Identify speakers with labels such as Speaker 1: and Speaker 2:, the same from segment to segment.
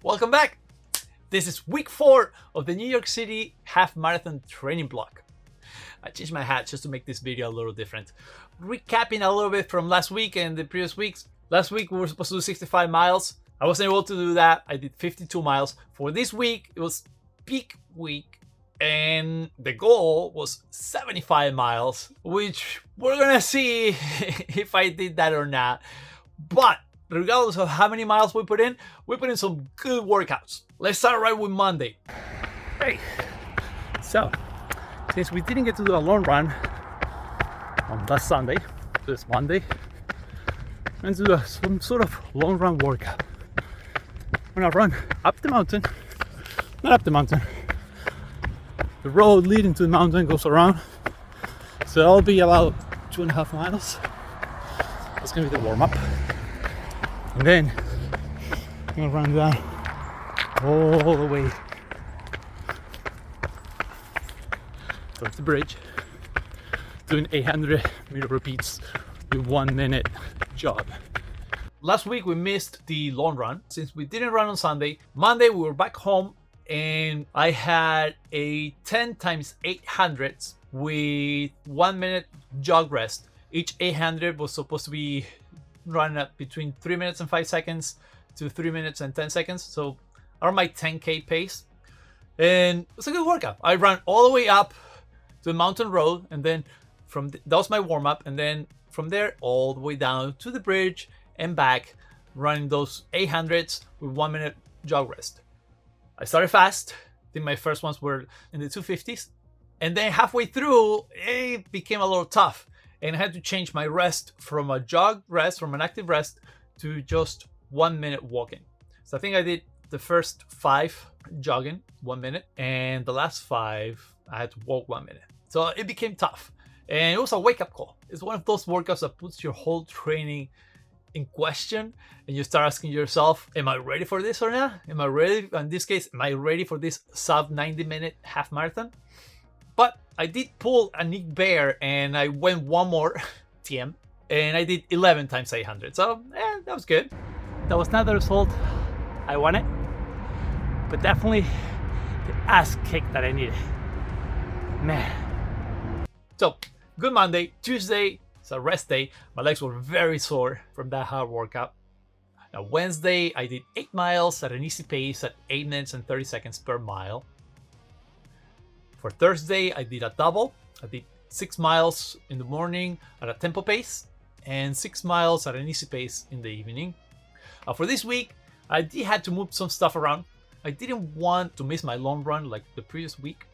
Speaker 1: Welcome back! This is week 4 of the New York City half marathon training block. I changed my hat just to make this video a little different. Recapping a little bit from last week and the previous weeks. Last week we were supposed to do 65 miles. I wasn't able to do that. I did 52 miles. For this week, it was peak week and the goal was 75 miles, which we're gonna see if I did that or not. But regardless of how many miles we put in some good workouts. Let's start right with Monday. Hey, so since we didn't get to do a long run on last Sunday, this Monday, I'm gonna do some sort of long run workout. I'm gonna run up the mountain, not up the mountain. The road leading to the mountain goes around, so it'll be about 2.5 miles. That's gonna be the warm up. And then I'm gonna run down all the way towards the bridge, doing 800-meter repeats with 1 minute jog. Last week we missed the long run since we didn't run on Sunday. Monday we were back home and I had a 10 times 800s with 1 minute jog rest. Each 800 was supposed to be run at between 3 minutes and 5 seconds to 3 minutes and 10 seconds. So around my 10K pace. And it was a good workout. I ran all the way up to the mountain road and then that was my warm up. And then from there all the way down to the bridge and back, running those 800s with 1 minute jog rest. I started fast. I think my first ones were in the 250s. And then halfway through, it became a little tough. And I had to change my rest from a jog rest, from an active rest, to just 1 minute walking. So I think I did the first 5 jogging, 1 minute, and the last 5 I had to walk 1 minute. So it became tough. And it was a wake-up call. It's one of those workouts that puts your whole training in question, and you start asking yourself, am I ready for this or not? Am I ready? In this case, am I ready for this sub 90-minute half marathon? But I did pull a Nick Bear and I went one more TM and I did 11 times 800. So that was good. That was not the result I wanted, but definitely the ass kick that I needed. Man. So good Monday. Tuesday, it's a rest day. My legs were very sore from that hard workout. Now Wednesday, I did 8 miles at an easy pace at 8 minutes and 30 seconds per mile. For Thursday, I did a double. I did 6 miles in the morning at a tempo pace and 6 miles at an easy pace in the evening. For this week, I did have to move some stuff around. I didn't want to miss my long run like the previous week.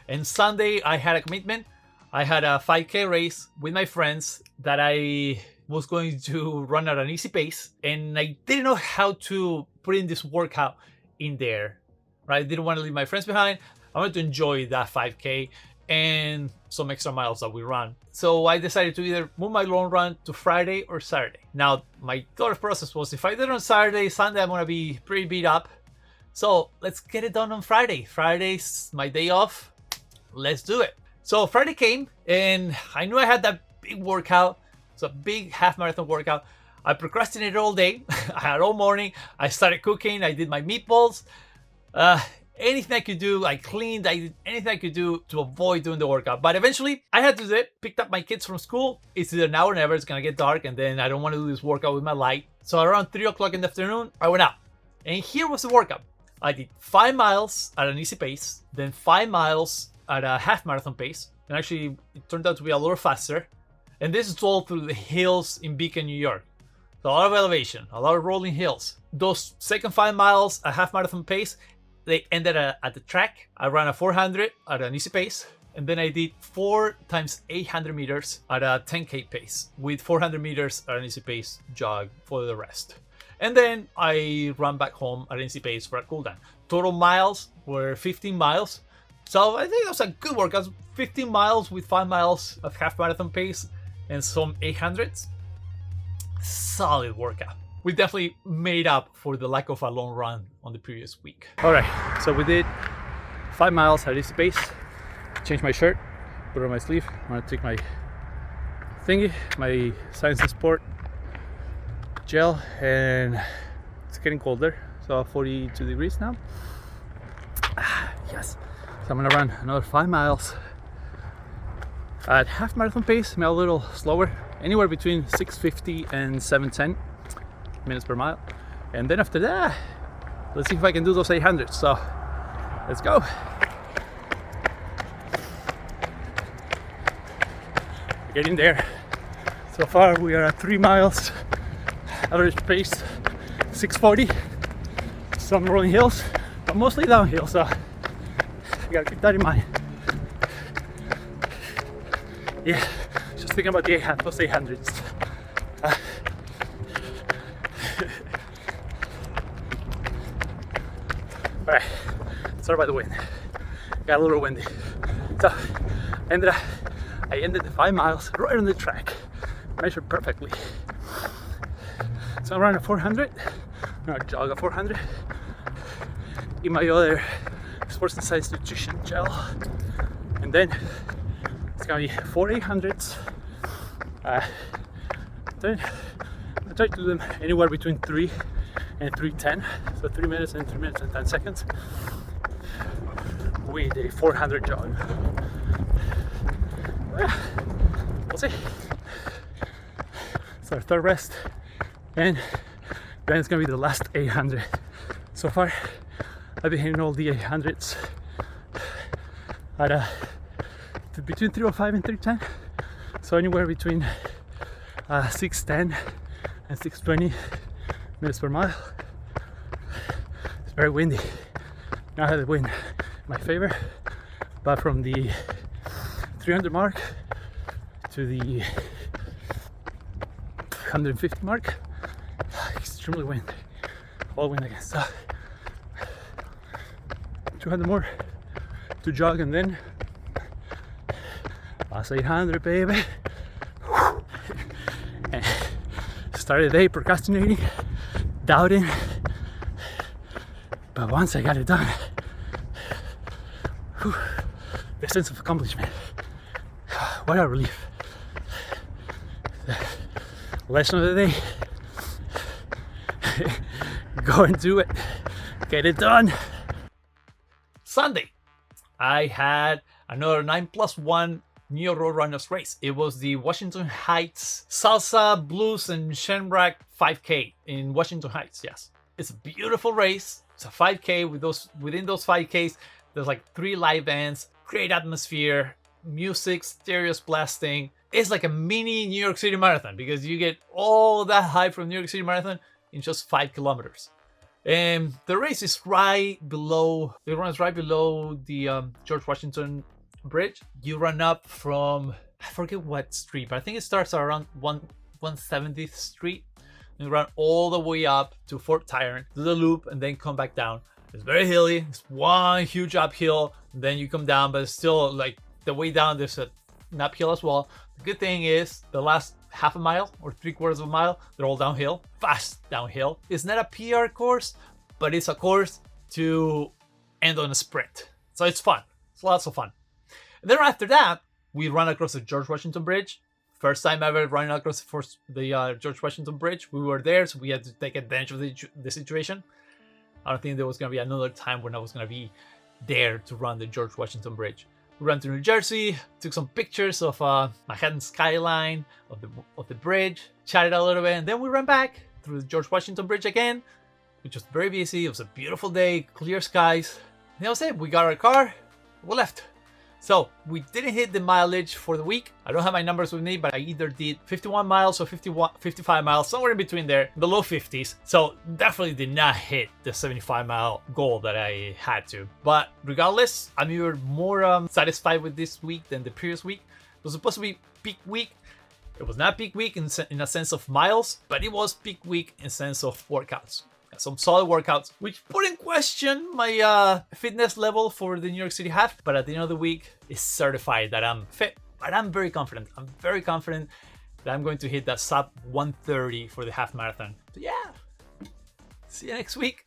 Speaker 1: And Sunday, I had a commitment. I had a 5K race with my friends that I was going to run at an easy pace. And I didn't know how to put in this workout in there. Right? I didn't want to leave my friends behind. I wanted to enjoy that 5K and some extra miles that we run. So I decided to either move my long run to Friday or Saturday. Now, my thought process was if I did it on Saturday, Sunday I'm going to be pretty beat up. So let's get it done on Friday. Friday's my day off. Let's do it. So Friday came and I knew I had that big workout. It's a big half marathon workout. I procrastinated all day. I had all morning. I started cooking. I did my meatballs. Anything I could do, I cleaned, I did anything I could do to avoid doing the workout. But eventually, I had to do it. Picked up my kids from school. It's either now or never. It's going to get dark, and then I don't want to do this workout with my light. So around 3 o'clock in the afternoon, I went out. And here was the workout. I did 5 miles at an easy pace, then 5 miles at a half marathon pace. And actually, it turned out to be a little faster. And this is all through the hills in Beacon, New York. So a lot of elevation, a lot of rolling hills. Those second 5 miles at half marathon pace, they ended at the track. I ran a 400 at an easy pace. And then I did 4 times 800 meters at a 10K pace with 400 meters at an easy pace jog for the rest. And then I ran back home at an easy pace for a cool down. Total miles were 15 miles. So I think that was a good workout. 15 miles with 5 miles of half marathon pace and some 800s. Solid workout. We definitely made up for the lack of a long run on the previous week. All right, so we did 5 miles at easy pace. Changed my shirt, put it on my sleeve. I'm gonna take my thingy, my Science and Sport gel, and it's getting colder, so got 42 degrees now. Yes, so I'm gonna run another 5 miles at half marathon pace, maybe a little slower, anywhere between 6:50 and 7:10 minutes per mile. And then after that, let's see if I can do those 800s. So let's go. Getting there. So far we are at 3 miles, average pace 6:40. Some rolling hills, but mostly downhill, so you gotta keep that in mind. Yeah, just thinking about those 800s. Alright, sorry about the wind. Got a little windy. So I ended the 5 miles right on the track, measured perfectly. So I'm running a 400, I'm gonna jog a 400, eat my other Sports and Science nutrition gel, and then it's gonna be 4 800s. Then I try to do them anywhere between 3 and 3:10, so 3 minutes and 3 minutes and 10 seconds with a 400 jog. We'll see. So our third rest, and then it's gonna be the last 800. So far, I've been hitting all the 800s at between 305 and 310. So anywhere between 610 and 620 minutes per mile. It's very windy. Now I have the wind in my favor, but from the 300 mark to the 150 mark, extremely windy. All wind again. So 200 more to jog, and then last 800, baby. And started the day procrastinating, doubting, but once I got it done, the sense of accomplishment, what a relief. The lesson of the day: go and do it, get it done. Sunday, I had another 9+1 New York Road Runners race. It was the Washington Heights Salsa, Blues, and Shamrock 5K in Washington Heights. Yes, it's a beautiful race. It's a 5K within those 5Ks. There's like 3 live bands, great atmosphere, music, stereos blasting. It's like a mini New York City Marathon because you get all that hype from New York City Marathon in just 5 kilometers. And the race is right below. It runs right below the George Washington Bridge. You run up from, I forget what street, but I think it starts around 170th Street. And you run all the way up to Fort Tryon, do the loop, and then come back down. It's very hilly. It's one huge uphill. Then you come down, but it's still like the way down. There's an uphill as well. The good thing is the last half a mile or 3/4 of a mile, they're all downhill, fast downhill. It's not a PR course, but it's a course to end on a sprint. So it's fun. It's lots of fun. And then after that, we run across the George Washington Bridge. First time ever running across the George Washington Bridge. We were there, so we had to take advantage of the situation. I don't think there was going to be another time when I was going to be there to run the George Washington Bridge. We ran to New Jersey, took some pictures of Manhattan skyline, of the bridge, chatted a little bit, and then we ran back through the George Washington Bridge again, which was very busy. It was a beautiful day, clear skies. And that was it. We got our car, we left. So we didn't hit the mileage for the week. I don't have my numbers with me, but I either did 51 miles or 55 miles, somewhere in between there, the low 50s. So definitely did not hit the 75-mile goal that I had to. But regardless, I'm even more satisfied with this week than the previous week. It was supposed to be peak week. It was not peak week in a sense of miles, but it was peak week in sense of workouts. Some solid workouts, which put in question my fitness level for the New York City half. But at the end of the week, it's certified that I'm fit. But I'm very confident. I'm very confident that I'm going to hit that sub 130 for the half marathon. So yeah, see you next week.